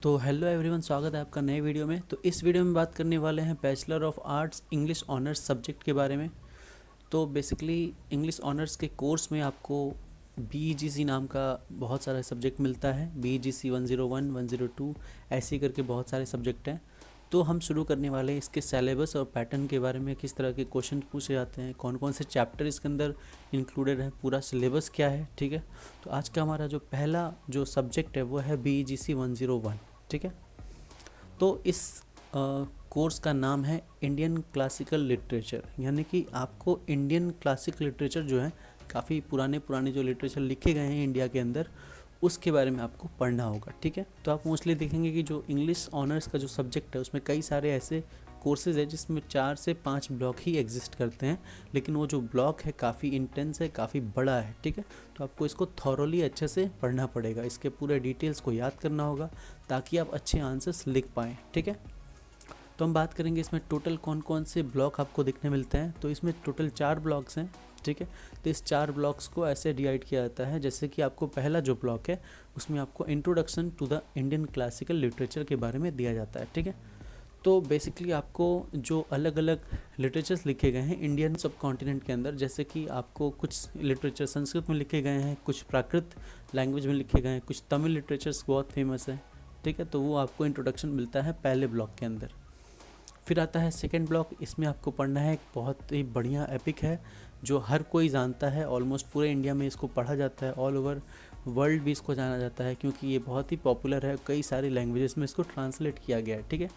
तो hello everyone, स्वागत है आपका नए वीडियो में। तो इस वीडियो में बात करने वाले हैं bachelor of arts English honours subject के बारे में। तो बेसिकली इंग्लिश ऑनर्स के कोर्स में आपको BEGC नाम का बहुत सारा सब्जेक्ट मिलता है। BEGC 101, 102 ऐसे करके बहुत सारे सब्जेक्ट हैं। तो हम शुरू करने वाले हैं इसके सिलेबस और पैटर्न के बारे में, किस तरह के क्वेश्चन पूछे जाते हैं, कौन कौन से चैप्टर इसके अंदर इंक्लूडेड है, पूरा सिलेबस क्या है। ठीक है, तो आज का हमारा जो पहला जो सब्जेक्ट है वो है BEGC 101। ठीक है, तो इस कोर्स का नाम है इंडियन क्लासिकल लिटरेचर, यानी कि आपको इंडियन क्लासिक लिटरेचर जो है, काफ़ी पुराने पुराने जो लिटरेचर लिखे गए हैं इंडिया के अंदर, उसके बारे में आपको पढ़ना होगा। ठीक है, तो आप मोस्टली देखेंगे कि जो इंग्लिश ऑनर्स का जो सब्जेक्ट है उसमें कई सारे ऐसे कोर्सेज है जिसमें 4 से 5 ब्लॉक ही एग्जिस्ट करते हैं, लेकिन वो जो ब्लॉक है काफ़ी इंटेंस है, काफ़ी बड़ा है। ठीक है, तो आपको इसको थॉरोली अच्छे से पढ़ना पड़ेगा, इसके पूरे डिटेल्स को याद करना होगा ताकि आप अच्छे आंसर्स लिख पाएँ। ठीक है, तो हम बात करेंगे इसमें टोटल कौन कौन से ब्लॉक आपको देखने मिलते हैं। तो इसमें टोटल 4 ब्लॉक्स हैं। ठीक है, तो इस 4 ब्लॉक्स को ऐसे डिवाइड किया जाता है, जैसे कि आपको पहला जो ब्लॉक है उसमें आपको introduction to the Indian classical literature के बारे में दिया जाता है। ठीक है, तो बेसिकली आपको जो अलग अलग लिटरेचर्स लिखे गए हैं इंडियन सब कॉन्टिनेंट के अंदर, जैसे कि आपको कुछ लिटरेचर संस्कृत में लिखे गए हैं, कुछ प्राकृत लैंग्वेज में लिखे गए हैं, कुछ तमिल लिटरेचर्स बहुत फेमस है। ठीक है, तो वो आपको इंट्रोडक्शन मिलता है पहले ब्लॉक के अंदर। फिर आता है सेकेंड ब्लॉक, इसमें आपको पढ़ना है एक बहुत ही बढ़िया एपिक है जो हर कोई जानता है, ऑलमोस्ट पूरे इंडिया में इसको पढ़ा जाता है, ऑल ओवर वर्ल्ड भी इसको जाना जाता है क्योंकि ये बहुत ही पॉपुलर है, कई सारी लैंग्वेजेस में इसको ट्रांसलेट किया गया है। ठीक है,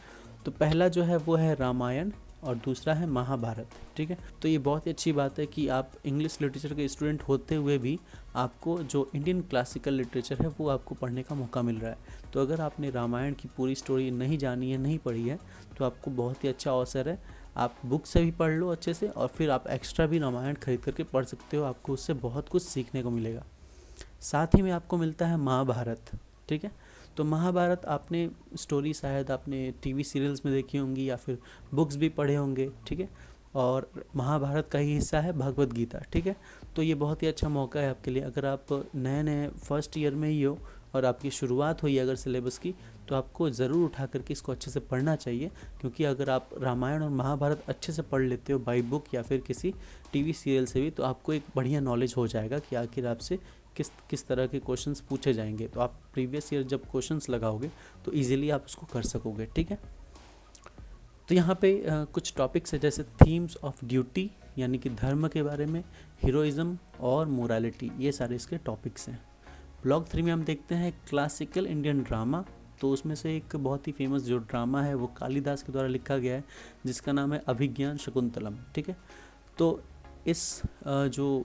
तो पहला जो है वो है रामायण और दूसरा है महाभारत। ठीक है, तो ये बहुत ही अच्छी बात है कि आप इंग्लिश लिटरेचर के स्टूडेंट होते हुए भी आपको जो इंडियन क्लासिकल लिटरेचर है वो आपको पढ़ने का मौका मिल रहा है। तो अगर आपने रामायण की पूरी स्टोरी नहीं जानी है, नहीं पढ़ी है, तो आपको बहुत ही अच्छा अवसर है, आप बुक से भी पढ़ लो अच्छे से और फिर आप एक्स्ट्रा भी रामायण खरीद करके पढ़ सकते हो, आपको उससे बहुत कुछ सीखने को मिलेगा। साथ ही में आपको मिलता है महाभारत। ठीक है, तो महाभारत आपने स्टोरी शायद आपने टीवी सीरियल्स में देखी होंगी या फिर बुक्स भी पढ़े होंगे। ठीक है, और महाभारत का ही हिस्सा है भगवत गीता। ठीक है, तो ये बहुत ही अच्छा मौका है आपके लिए, अगर आप नए नए फर्स्ट ईयर में ही हो और आपकी शुरुआत हुई अगर सिलेबस की, तो आपको ज़रूर उठा करके इसको अच्छे से पढ़ना चाहिए, क्योंकि अगर आप रामायण और महाभारत अच्छे से पढ़ लेते हो बाई बुक या फिर किसी टीवी सीरियल से भी, तो आपको एक बढ़िया नॉलेज हो जाएगा कि आखिर आपसे किस किस तरह के क्वेश्चंस पूछे जाएंगे। तो आप प्रीवियस ईयर जब क्वेश्चंस लगाओगे तो इजीली आप उसको कर सकोगे। ठीक है, तो यहाँ पे कुछ टॉपिक्स है, जैसे थीम्स ऑफ ड्यूटी यानी कि धर्म के बारे में, हीरोइज्म और मोरालिटी, ये सारे इसके टॉपिक्स हैं। ब्लॉक 3 में हम देखते हैं क्लासिकल इंडियन ड्रामा। तो उसमें से एक बहुत ही फेमस जो ड्रामा है वो कालिदास के द्वारा लिखा गया है, जिसका नाम है अभिज्ञान शकुंतलम। ठीक है, तो इस जो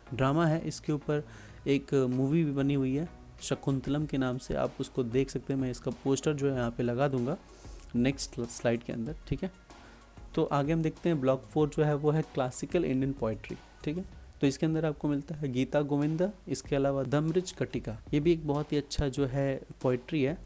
ड्रामा है इसके ऊपर एक मूवी भी बनी हुई है शकुंतलम के नाम से, आप उसको देख सकते हैं। मैं इसका पोस्टर जो है यहाँ पे लगा दूंगा नेक्स्ट स्लाइड के अंदर। ठीक है, तो आगे हम देखते हैं ब्लॉक 4 जो है वो है क्लासिकल इंडियन पोइट्री। ठीक है, तो इसके अंदर आपको मिलता है गीता गोविंदा, इसके अलावा द मृज कटिका, ये भी एक बहुत ही अच्छा जो है पोइट्री है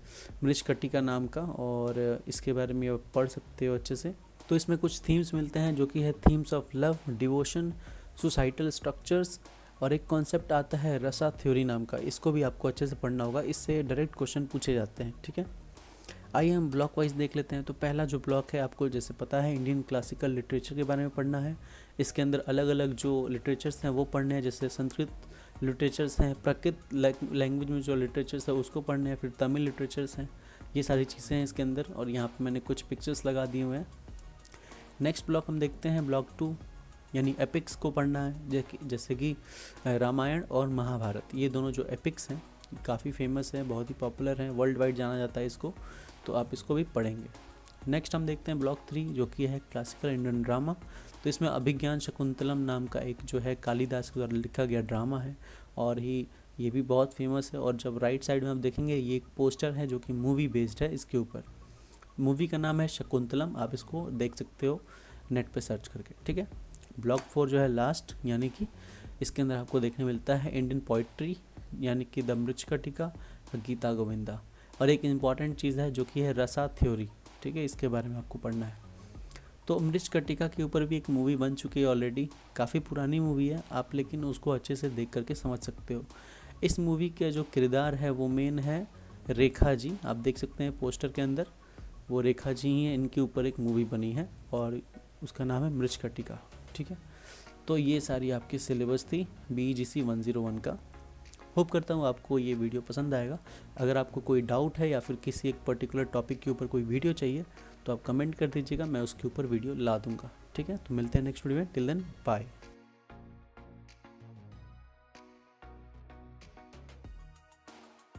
मृज कटिका नाम का, और इसके बारे में आप पढ़ सकते हो अच्छे से। तो इसमें कुछ थीम्स मिलते हैं जो कि है themes of love, devotion, societal structures, और एक कॉन्सेप्ट आता है रसा थ्योरी नाम का, इसको भी आपको अच्छे से पढ़ना होगा, इससे डायरेक्ट क्वेश्चन पूछे जाते हैं। ठीक है, आइए हम ब्लॉक वाइज देख लेते हैं। तो पहला जो ब्लॉक है आपको जैसे पता है इंडियन क्लासिकल लिटरेचर के बारे में पढ़ना है। इसके अंदर अलग अलग जो लिटरेचर्स हैं वो पढ़ने हैं, जैसे संस्कृत लिटरेचर्स हैं, प्राकृत लैंग्वेज में जो लिटरेचर्स है उसको पढ़ने हैं, फिर तमिल लिटरेचर्स हैं, ये सारी चीज़ें हैं इसके अंदर, और यहाँ पर मैंने कुछ पिक्चर्स लगा दिए हुए हैं। नेक्स्ट ब्लॉक हम देखते हैं ब्लॉक 2 यानी एपिक्स को पढ़ना है, जैसे कि रामायण और महाभारत, ये दोनों जो एपिक्स हैं काफ़ी फेमस है, बहुत ही पॉपुलर हैं, वर्ल्ड वाइड जाना जाता है इसको, तो आप इसको भी पढ़ेंगे। नेक्स्ट हम देखते हैं ब्लॉक 3 जो कि है क्लासिकल इंडियन ड्रामा। तो इसमें अभिज्ञान शकुंतलम नाम का एक जो है कालिदास के द्वारा लिखा गया ड्रामा है, और ये भी बहुत फेमस है। और जब राइट साइड में आप देखेंगे ये एक पोस्टर है जो कि मूवी बेस्ड है इसके ऊपर, मूवी का नाम है शकुंतलम, आप इसको देख सकते हो नेट पे सर्च करके। ठीक है, ब्लॉक 4 जो है लास्ट, यानी कि इसके अंदर आपको देखने मिलता है इंडियन पोइट्री यानी कि द मृज कटिका, गीता गोविंदा, और एक इम्पॉर्टेंट चीज़ है जो कि है रसा थ्योरी। ठीक है, इसके बारे में आपको पढ़ना है। तो मृज कटिका के ऊपर भी एक मूवी बन चुकी है ऑलरेडी, काफ़ी पुरानी मूवी है आप, लेकिन उसको अच्छे से देख करके समझ सकते हो। इस मूवी का जो किरदार है वो मेन है रेखा जी, आप देख सकते हैं पोस्टर के अंदर, वो रेखा जी ही हैं, इनके ऊपर एक मूवी बनी है और उसका नाम है मृच्छकटिका। ठीक है, तो ये सारी आपकी सिलेबस थी BEGC 101 का। होप करता हूँ आपको ये वीडियो पसंद आएगा। अगर आपको कोई डाउट है या फिर किसी एक पर्टिकुलर टॉपिक के ऊपर कोई वीडियो चाहिए तो आप कमेंट कर दीजिएगा, मैं उसके ऊपर वीडियो ला दूँगा। ठीक है, तो मिलते हैं नेक्स्ट वीडियो में। Till then bye.